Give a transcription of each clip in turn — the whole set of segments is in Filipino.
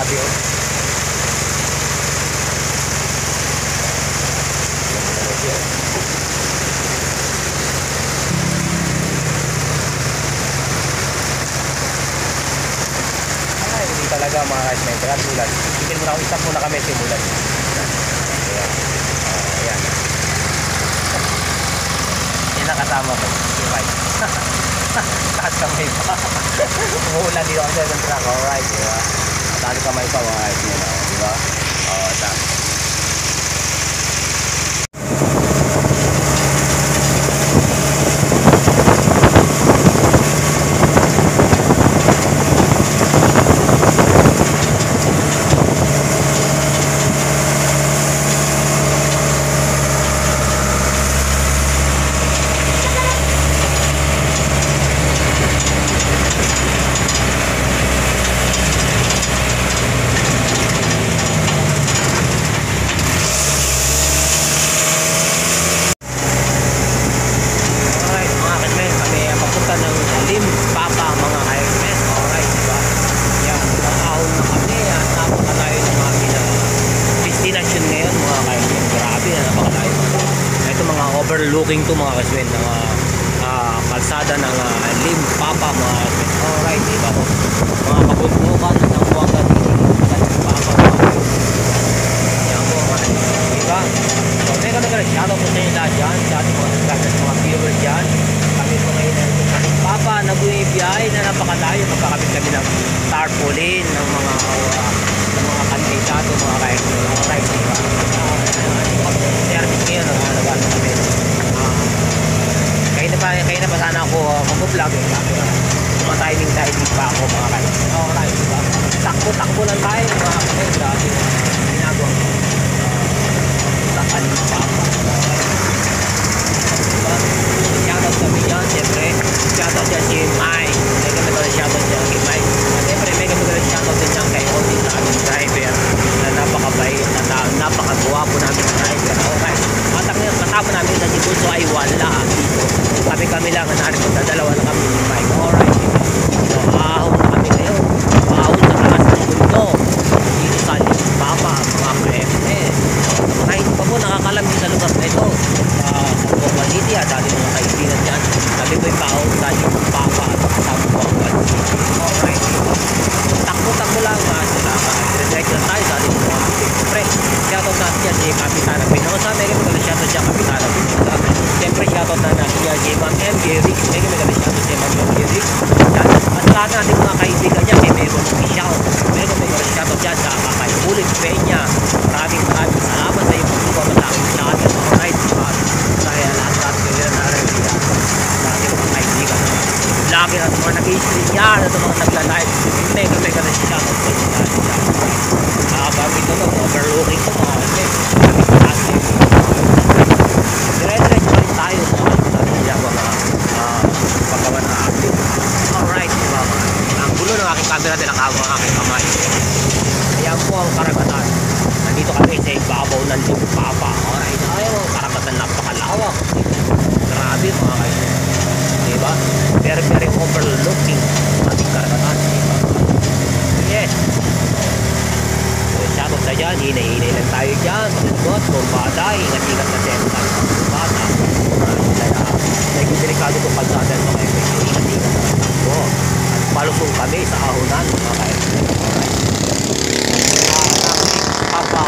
Grabe oh. Ay, hindi talaga mga ka-ismen. Kaya tulad. Tingin muna, isang muna kami simulan. Ayan. Ayan. Yan ang kasama ko. Right. Taas kamay pa. Umuulan dito kasi ng truck. Alright, diba? Taas kamay pa mga ka-ismen. Diba? Oo, taas. Overlooking to mga kaswen ng kalsada ng Limpapa mga kaswen. Alright, diba ko? Mga kabundukan ng Buanga dito Limpapa mga kaswen. Yan po mga diba? So, teka na shoutout po sa inyo lahat dyan sa ating mga viewers dyan. Kami po ngayon ng Limpapa na bumibiyay na napakalayo. Magkakabit kami ng tarpaulin ng mga kandidato mga kaswen. Alright, diba? Service ngayon nagano kami. Kaya na pa sana ako mag-vlog eh. Timing pa ako mga kayo. Alright, diba? Takbo lang tayo mga kayo. Dati ginagawa ko. Takalim pa ako. Diba? Shoutout kami dyan, siyempre. Shoutout dyan si Mike. May kami ko na shoutout dyan kay Mike. Siyempre, may kami ko na shoutout dyan kay Otis na aming driver. Na napakabait, na napakagwapo namin driver. Alright. Matapos namin sa Sibulso ay wala dito. Kami lang ang narito. Dalawa na kami ni Mike. Alright. So, ahon na kami ngayon. Ahon sa taas ng mundo. Dito sa Limpapa, mga ka-FNS. Kahit pa po nakakalamig sa lugar na ito. Sa Buanga City, dati mga kaibigan dyan. Sabi ko yung paahon sa Limpapa at sa Buanga City. Alright. Takbo lang. Direct lang tayo sa ating mga siyempre. Shoutout natin yan si Kapitana Pinosa. May kami kami shoutout siya Kapitana Pinosa. Siyempre shoutout na natin yan si Ma'am M. Gerick. May kami kami shoutout si Ma'am M. Gerick. At lahat natin mga kaibigan niya kay Megon Official. May kami kami shoutout dyan sa Kakay Ulit Peña. Maraming salamat sa iyo pagsuwa sa aking shoutout mga rights. Kaya lahat kayo na rin sa ating mga kaibigan. Lagi natin mga nag-i-stream yan at mga nagla-live. May kami kami shoutout sa inyo natin dyan. Bago ito overlooking ko mga kasi dire-diretso pa rin tayo mga paggawa ng update. Alright, diba mga ang gulo ng aking camera din ang aking kamay. Ayan po ang karagatan. Nandito kami sa ibabaw ng Limpapa. Alright, ayaw ang karagatan napakalawak. Grabe mga kayo, diba? Very overlooking ating karagatan, diba? Yes. Shoutout sa dyan, hinay-hinay lang tayo dyan. Pagkagot, kumbada, ingat-ingat na siyempre tayo sa kumbada. Kaya, medyo delikado itong kalsada ng mga FNS. Ingat-ingat na tayo. At palusong kami sa ahunan mga FNS. Limpapa.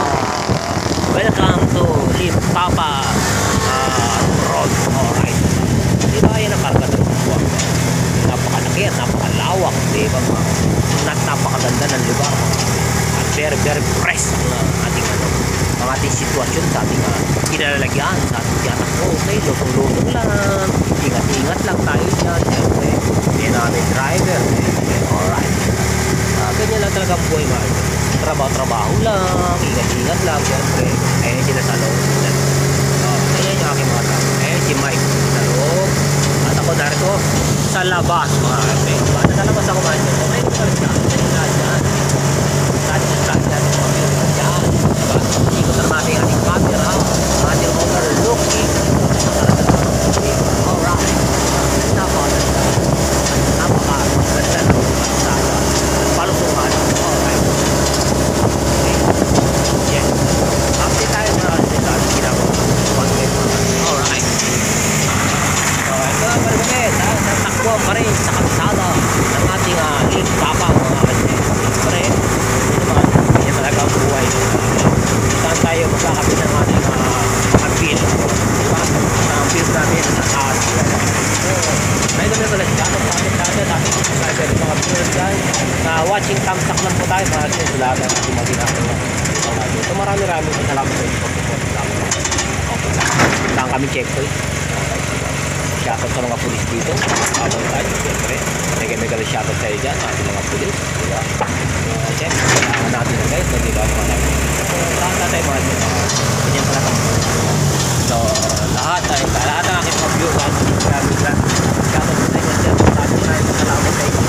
Welcome to Limpapa Road. Alright. Diba yan ang karagatan ng buwan? Napakalaki at napakalawak. Diba napakaganda ng lugar. Very fresh ang ating sitwasyon sa ating kinalalagyan sa ating tiyatakbo. Okay, lutong-lutong lang, ingat-ingat lang tayo dyan. Siyempre, hindi namin driver. Alright, ganyan lang talaga ang buhay nga. Trabaho lang, ingat-ingat lang. Siyempre, ayun sila sa loob. Ayan yung aking mga tao. Ayan si Mike sa loob. At ako narito sa labas mga kapatid. Sa labas ako mga kapatid. Okay, ito siya. Ikot na natin ang ating camera, ating overlooking. Alright, napakaganda ng palusungan. Alright, natagpuan pa rin sa kalsada ng ating Lake Papa mga kaibigan. Siyempre, yun naman, yan talaga ang buhay. Saan tayo magkakapit ng ating pag-feel. Diba? Ang feel natin sa taas. May naman pala siya. Ating subscriber mga viewers dyan. Watching thumbs up lang po tayo. Para sa salamat at mga ginagawa. So marami-rami sa salamat sa inyo. Okay. Saan kami checkpoint. Shoutout sa mga pulis dito. Habang tayo, siyempre. Mega shoutout tayo dyan. Ating mga pulis. Diba? Siyempre, kailangan natin na guys. Diba? Marami na tayo mga ganyan pala kami. So, lahat ng aking mga viewers. Shoutout sa tayo dyan. Salamat sa inyo.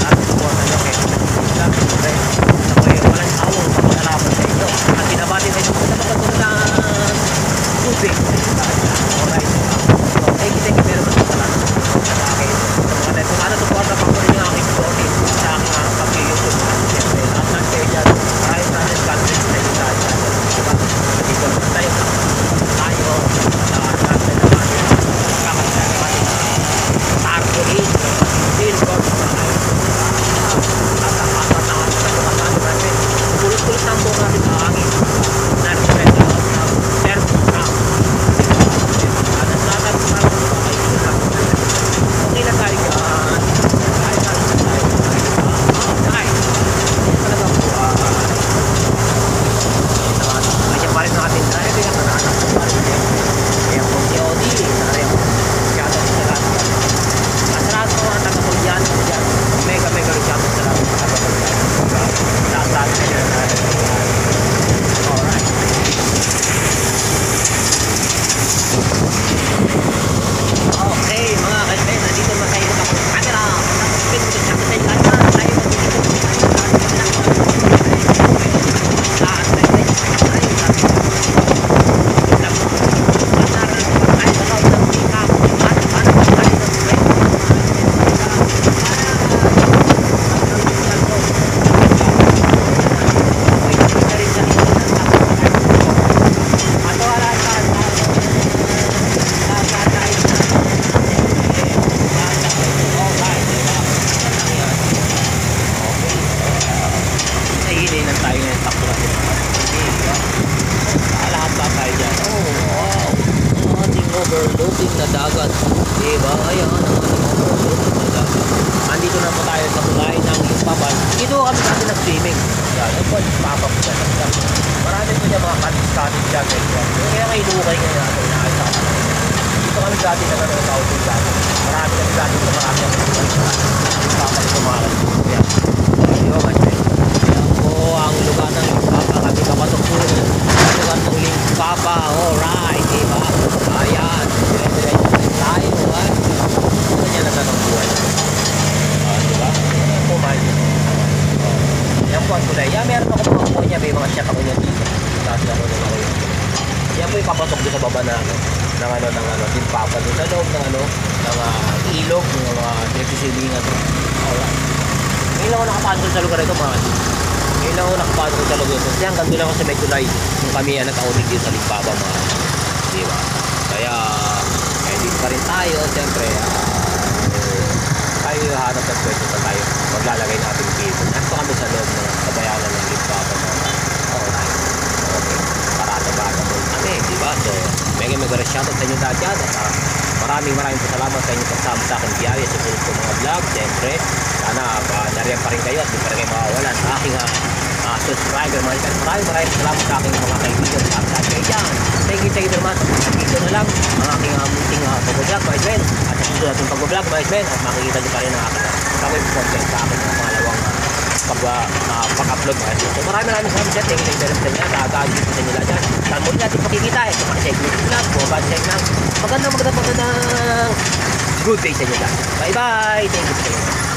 Lahat ng support na nyo. Siyempre, walang tawang salamat sa inyo. At pinabati sa inyo sa mga na tubig. Alright. So, thank you very much sa lahat. Sa akin. Kung ano support na pag yung aking story sa aking pag-YouTube. Siyempre, lahat ng kayo dyan. Maraming countries na yung dahil. Diba? Dito tayo. Tayo. Sa lahat na naman. Kakasya naman. Tarpuli. Silver. Kulit-kulit ang buong natin sa hangin. Okay na tayo pa rin natin dahil kaya kananak ko pa rin kaya kung si Odi kaya shoutout sa lahat at lahat ng mga taga-Pagyan mega shoutout sa lahat ng taga-Pagyan lahat kayo alright okay mga kaibigan nandito na tayo sa camera overloading na dagat. Diba? Ayan, ang overloading na dagat. Andito na po tayo sa kulay ng Limpaban. Dito kami natin nag-swimming. Yan, ang po, papap dyan. Marami po niya mga katis-katis dyan. Kaya kayo lukay ngayon natin na ay sa kapatid. Dito kami dati na nanatawag din dati. Marami kami dati na marami ang papap ko mga katis. Yan. Ayun, katis. Yan po ang lugar ng Limpapa. Kami kapatok po. Ang lugar ng Limpapa. Alright, diba? Ayan, dire-diretso tayo, ha? Ganyan na ng buhay. Diba? Ayan po, mahal. Yan po ang kulay. Yan, meron ako mga kuha niya. May mga chat ako niya dito. Tapos ako na ako yun. Yan po ipapatok doon sa baba na ng Limpapa doon sa loob ng ilog, ng mga pinagsisillingan. Alright. Ngayon lang ako nakapasok sa lugar ito, mga ngayon lang ako nakapasok sa lugar ito. Kasi hanggang doon ako sa may tulay kung kami nag-aulig dito sa Limpapa, mga diba? Kaya dito pa rin tayo, siyempre tayo hanap ng pwede pa tayo maglalagay natin dito. Nandito kami sa loob ng kabayanan ng Limpapa. Alright, okay, parata-bata mo kami, diba? So, mega shoutout sa inyo dahil yan at maraming salamat sa inyo pagsama sa aking biyaya sa sulit ko mga vlog. Siyempre, sana nariyan pa rin kayo at di pa rin kayo makawalan sa aking subscriber. Maraming salamat sa aking mga kaibigan sa lahat kayo dyan. Thank you very much. Dito na lang ang aking munting pag-vlog mga ismen at sa susunod natin pag-vlog mga ismen at makikita nyo pa rin ang aking gawin content sa aking mga pangalawang pag-upload mga ismen. So maraming salamat dyan. Thank you very much sa inyo. Nakagagin po sa inyo lahat dyan. Saan mo natin makikita sa mga segment vlog, bumabad check lang. Magandang good day sa inyo lahat. Bye bye. Thank you sa inyo.